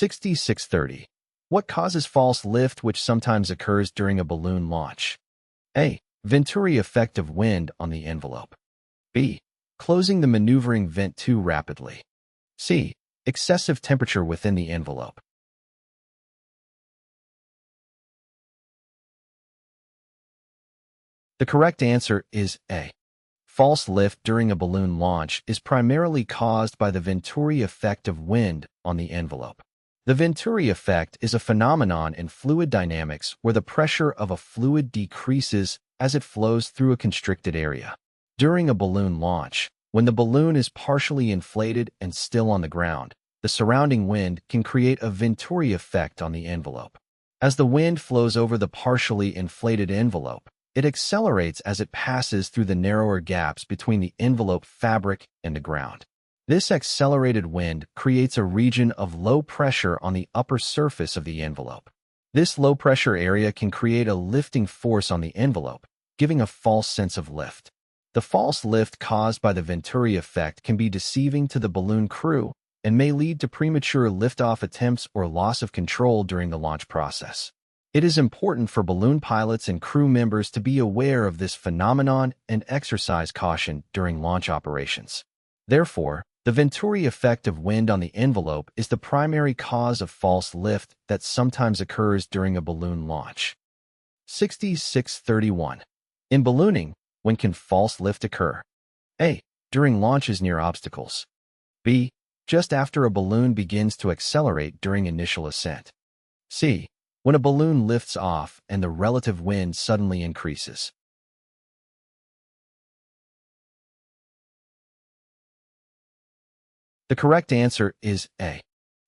Q6630. What causes false lift which sometimes occurs during a balloon launch? A. Venturi effect of wind on the envelope. B. Closing the maneuvering vent too rapidly. C. Excessive temperature within the envelope. The correct answer is A. False lift during a balloon launch is primarily caused by the Venturi effect of wind on the envelope. The Venturi effect is a phenomenon in fluid dynamics where the pressure of a fluid decreases as it flows through a constricted area. During a balloon launch, when the balloon is partially inflated and still on the ground, the surrounding wind can create a Venturi effect on the envelope. As the wind flows over the partially inflated envelope, it accelerates as it passes through the narrower gaps between the envelope fabric and the ground. This accelerated wind creates a region of low pressure on the upper surface of the envelope. This low pressure area can create a lifting force on the envelope, giving a false sense of lift. The false lift caused by the Venturi effect can be deceiving to the balloon crew and may lead to premature liftoff attempts or loss of control during the launch process. It is important for balloon pilots and crew members to be aware of this phenomenon and exercise caution during launch operations. Therefore, the Venturi effect of wind on the envelope is the primary cause of false lift that sometimes occurs during a balloon launch. 6631. In ballooning, when can false lift occur? A. During launches near obstacles. B. Just after a balloon begins to accelerate during initial ascent. C. When a balloon lifts off and the relative wind suddenly increases. The correct answer is A.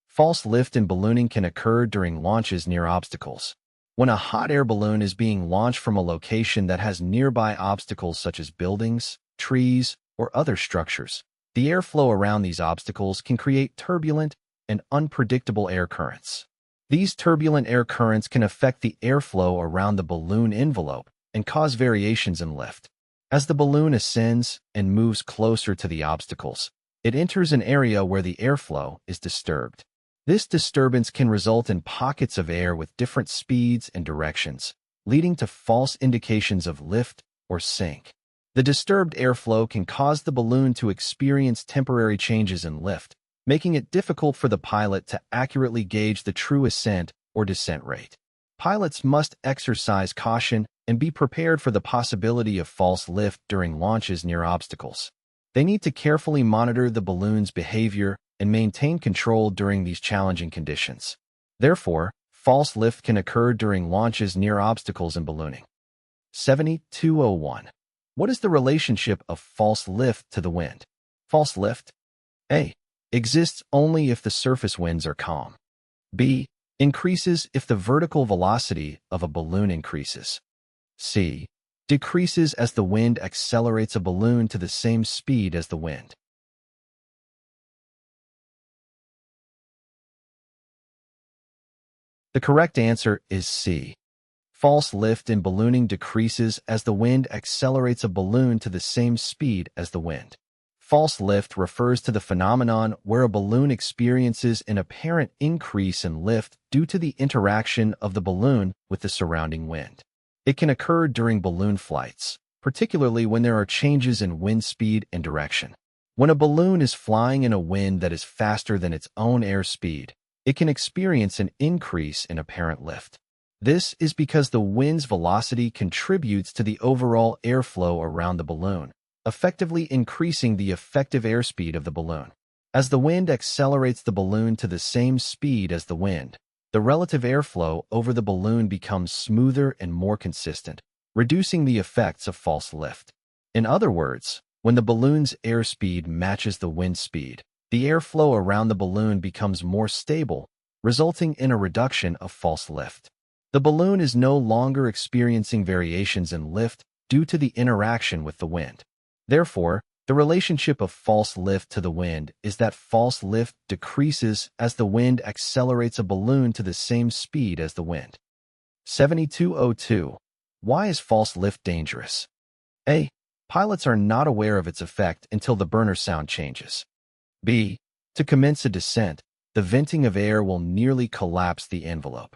False lift in ballooning can occur during launches near obstacles. When a hot air balloon is being launched from a location that has nearby obstacles such as buildings, trees, or other structures, the airflow around these obstacles can create turbulent and unpredictable air currents. These turbulent air currents can affect the airflow around the balloon envelope and cause variations in lift. As the balloon ascends and moves closer to the obstacles, it enters an area where the airflow is disturbed. This disturbance can result in pockets of air with different speeds and directions, leading to false indications of lift or sink. The disturbed airflow can cause the balloon to experience temporary changes in lift, making it difficult for the pilot to accurately gauge the true ascent or descent rate. Pilots must exercise caution and be prepared for the possibility of false lift during launches near obstacles. They need to carefully monitor the balloon's behavior and maintain control during these challenging conditions. Therefore, false lift can occur during launches near obstacles in ballooning. 7201. What is the relationship of false lift to the wind? False lift A. Exists only if the surface winds are calm. B. Increases if the vertical velocity of a balloon increases. C. Decreases as the wind accelerates a balloon to the same speed as the wind. The correct answer is C. False lift in ballooning decreases as the wind accelerates a balloon to the same speed as the wind. False lift refers to the phenomenon where a balloon experiences an apparent increase in lift due to the interaction of the balloon with the surrounding wind. It can occur during balloon flights, particularly when there are changes in wind speed and direction. When a balloon is flying in a wind that is faster than its own airspeed, it can experience an increase in apparent lift. This is because the wind's velocity contributes to the overall airflow around the balloon, effectively increasing the effective airspeed of the balloon. As the wind accelerates the balloon to the same speed as the wind, the relative airflow over the balloon becomes smoother and more consistent, reducing the effects of false lift. In other words, when the balloon's airspeed matches the wind speed, the airflow around the balloon becomes more stable, resulting in a reduction of false lift. The balloon is no longer experiencing variations in lift due to the interaction with the wind. Therefore, the relationship of false lift to the wind is that false lift decreases as the wind accelerates a balloon to the same speed as the wind. 7202. Why is false lift dangerous? A. Pilots are not aware of its effect until the burner sound changes. B. To commence a descent, the venting of air will nearly collapse the envelope.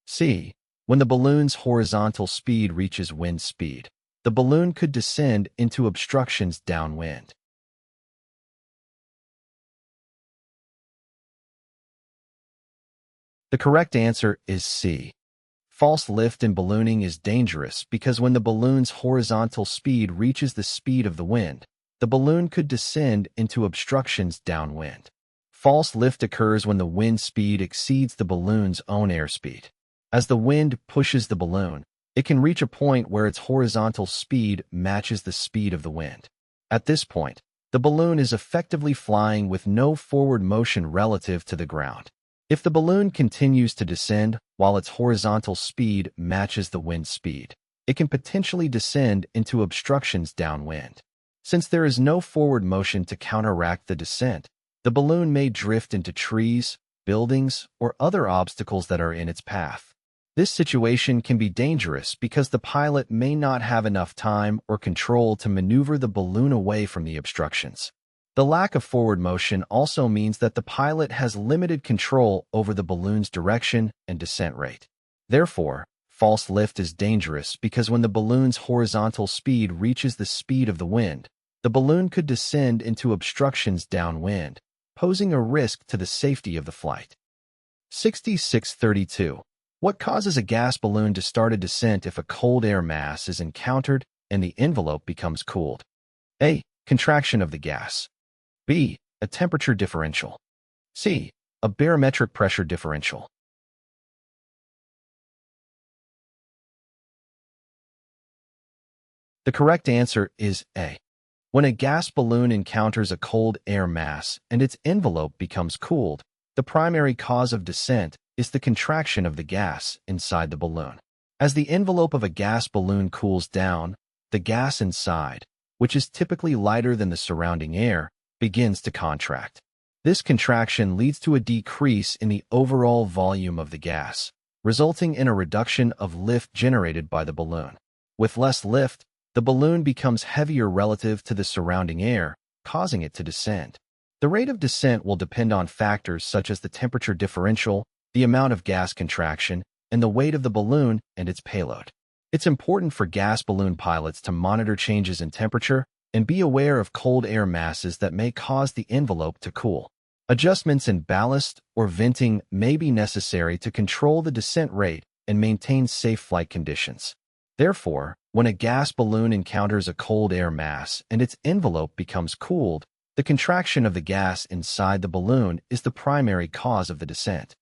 C. When the balloon's horizontal speed reaches wind speed, the balloon could descend into obstructions downwind. The correct answer is C. False lift in ballooning is dangerous because when the balloon's horizontal speed reaches the speed of the wind, the balloon could descend into obstructions downwind. False lift occurs when the wind speed exceeds the balloon's own airspeed. As the wind pushes the balloon, it can reach a point where its horizontal speed matches the speed of the wind. At this point, the balloon is effectively flying with no forward motion relative to the ground. If the balloon continues to descend while its horizontal speed matches the wind speed, it can potentially descend into obstructions downwind. Since there is no forward motion to counteract the descent, the balloon may drift into trees, buildings, or other obstacles that are in its path. This situation can be dangerous because the pilot may not have enough time or control to maneuver the balloon away from the obstructions. The lack of forward motion also means that the pilot has limited control over the balloon's direction and descent rate. Therefore, false lift is dangerous because when the balloon's horizontal speed reaches the speed of the wind, the balloon could descend into obstructions downwind, posing a risk to the safety of the flight. 6632. What causes a gas balloon to start a descent if a cold air mass is encountered and the envelope becomes cooled? A. Contraction of the gas. B. A temperature differential. C. A barometric pressure differential. The correct answer is A. When a gas balloon encounters a cold air mass and its envelope becomes cooled, the primary cause of descent is the contraction of the gas inside the balloon. As the envelope of a gas balloon cools down, the gas inside, which is typically lighter than the surrounding air, begins to contract. This contraction leads to a decrease in the overall volume of the gas, resulting in a reduction of lift generated by the balloon. With less lift, the balloon becomes heavier relative to the surrounding air, causing it to descend. The rate of descent will depend on factors such as the temperature differential, the amount of gas contraction, and the weight of the balloon and its payload. It's important for gas balloon pilots to monitor changes in temperature and be aware of cold air masses that may cause the envelope to cool. Adjustments in ballast or venting may be necessary to control the descent rate and maintain safe flight conditions. Therefore, when a gas balloon encounters a cold air mass and its envelope becomes cooled, the contraction of the gas inside the balloon is the primary cause of the descent.